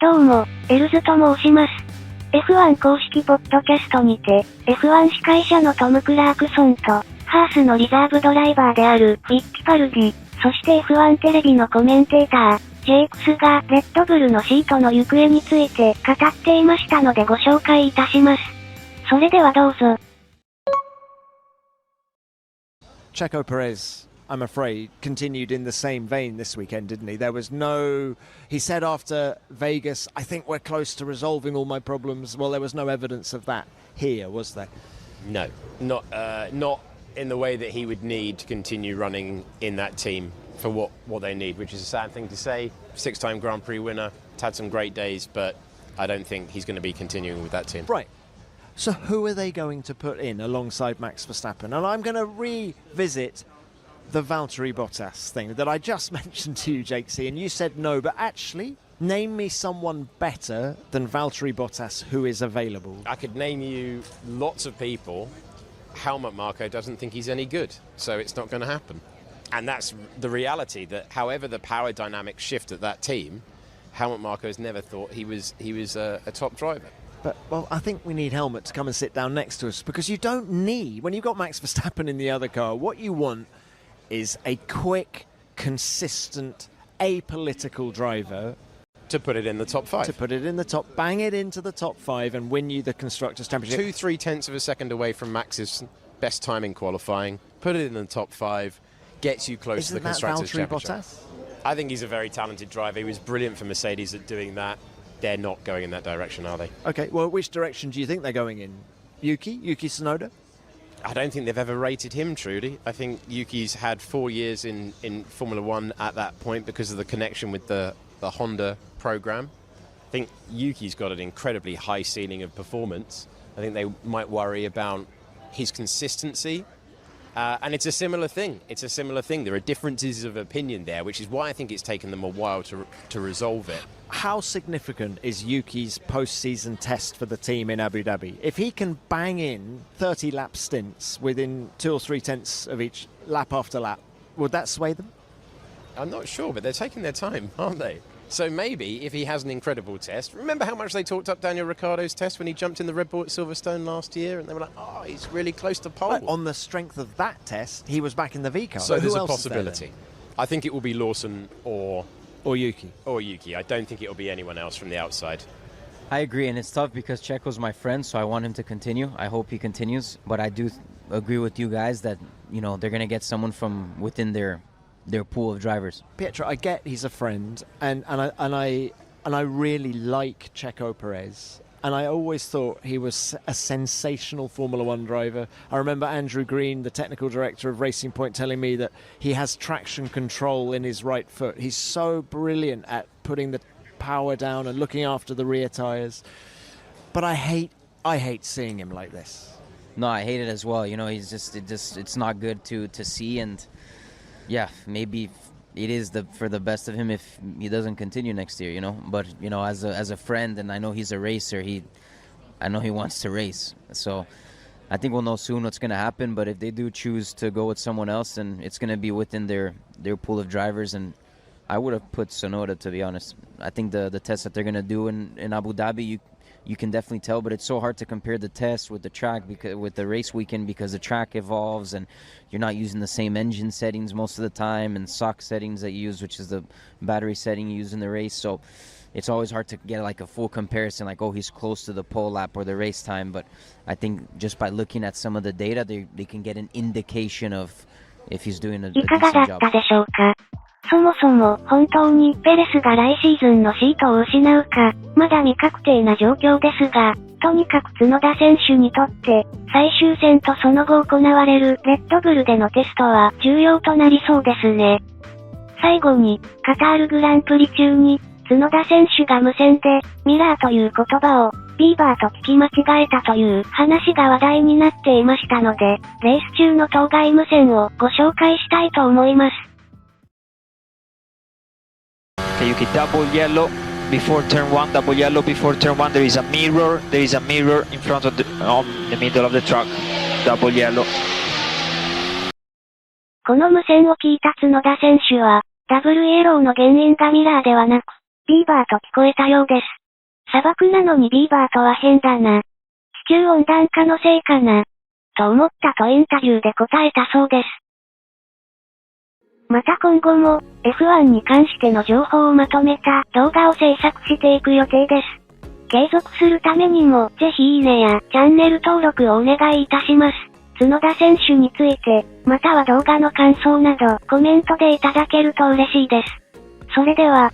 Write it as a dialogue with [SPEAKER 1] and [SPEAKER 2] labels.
[SPEAKER 1] どうも、エルズと申します。F1 公式ポッドキャストにて、F1 司会者のトム・クラークソンと、ハースのリザーブドライバーであるフィッチパルディ、そして F1 テレビのコメンテーター、ジェイクスがレッドブルのシートの行方について語っていましたのでご紹介いたします。それではどうぞ。
[SPEAKER 2] Checo Perez, I'm afraid, continued in the same vein this weekend, didn't he? There was no... He said after Vegas, I think we're close to resolving all my problems. Well, there was no evidence of that here, was there?
[SPEAKER 3] No, not in the way that he would need to continue running in that team for what they need, which is a sad thing to say. Six-time Grand Prix winner, had some great days, but I don't think he's going to be continuing with that team.
[SPEAKER 2] Right. So who are they going to put in alongside Max Verstappen? And I'm going to revisit the Valtteri Bottas thing that I just mentioned to you, Jake C, and you said no, but actually, name me someone better than Valtteri Bottas who is available.
[SPEAKER 3] I could name you lots of people. Helmut Marko doesn't think he's any good, so it's not going to happen. And that's the reality, that however the power dynamics shift at that team, Helmut Marko has never thought he was a top driver.
[SPEAKER 2] But, well, I think we need Helmut to come and sit down next to us, because you don't need, when you've got Max Verstappen in the other car, what you want is a quick, consistent, apolitical driver.
[SPEAKER 3] To put it in the top five.
[SPEAKER 2] To put it in the top, bang it into the top five and win you the Constructors' Championship.
[SPEAKER 3] 2-3 tenths of a second away from Max's best time in qualifying, put it in the top five, gets you close to the Constructors' Championship.
[SPEAKER 2] Bottas?
[SPEAKER 3] I think he's a very talented driver. He was brilliant for Mercedes at doing that. They're not going in that direction, are they?
[SPEAKER 2] Okay, well, which direction do you think they're going in? Yuki Tsunoda?
[SPEAKER 3] I don't think they've ever rated him, truly. I think Yuki's had 4 years in Formula One at that point because of the connection with the Honda program. I think Yuki's got an incredibly high ceiling of performance. I think they might worry about his consistency. And it's a similar thing. There are differences of opinion there, which is why I think it's taken them a while to resolve it.
[SPEAKER 2] How significant is Yuki's post-season test for the team in Abu Dhabi? If he can bang in 30-lap stints within 2 or 3 tenths of each lap after lap, would that sway them?
[SPEAKER 3] I'm not sure, but they're taking their time, aren't they? So maybe if he has an incredible test, remember how much they talked up Daniel Ricciardo's test when he jumped in the Red Bull at Silverstone last year, and they were like, oh, he's really close to pole.
[SPEAKER 2] But on the strength of that test, he was back in the V car.
[SPEAKER 3] So there's a possibility. I think it will be Lawson or
[SPEAKER 2] Yuki.
[SPEAKER 3] I don't think it will be anyone else from the outside.
[SPEAKER 4] I agree, and it's tough because Checo's my friend, so I want him to continue. I hope he continues, but I do agree with you guys that, you know, they're going to get someone from within their pool of drivers.
[SPEAKER 2] Pietro, I get he's a friend, and I really like Checo Perez, and I always thought he was a sensational Formula One driver. I remember Andrew Green, the technical director of Racing Point, telling me that he has traction control in his right foot. He's so brilliant at putting the power down and looking after the rear tires. But I hate seeing him like this.
[SPEAKER 4] No, I hate it as well. You know, it's not good to see, and yeah, maybe it is for the best of him if he doesn't continue next year, you know. But, you know, as a friend, and I know he's a racer, I know he wants to race. So I think we'll know soon what's going to happen. But if they do choose to go with someone else, then it's going to be within their pool of drivers. And I would have put Tsunoda, to be honest. I think the test that they're going to do in Abu Dhabi, you can definitely tell, but it's so hard to compare the test with the track, because with the race weekend, because the track evolves and you're not using the same engine settings most of the time and SOC settings that you use, which is the battery setting you use in the race. So it's always hard to get like a full comparison, like, oh, he's close to the pole lap or the race time. But I think just by looking at some of the data, they can get an indication of if he's doing a decent job.
[SPEAKER 1] いかがだったでしょうか。そもそも本当にペレスが来シーズンのシートを失うか、まだ未確定な状況ですが、とにかく角田選手にとって最終戦とその後行われるレッドブルでのテストは重要となりそうですね。最後にカタールグランプリ中に角田選手が無線でミラーという言葉をビーバーと聞き間違えたという話が話題になっていましたので、レース中の当該無線をご紹介したいと思います。
[SPEAKER 5] Yuki, double yellow before turn 1, double yellow before turn 1. There is a mirror in front of the middle of the track. Double yellow.
[SPEAKER 1] この無線を聞いた角田選手は、ダブルイエローの原因がミラーではなく、ビーバーと聞こえたようです。砂漠なのにビーバーとは変だな。地球温暖化のせいかな。と思ったとインタビューで答えたそうです。また今後も、F1 に関しての情報をまとめた動画を制作していく予定です。継続するためにも、ぜひいいねやチャンネル登録をお願いいたします。角田選手について、または動画の感想などコメントでいただけると嬉しいです。それでは、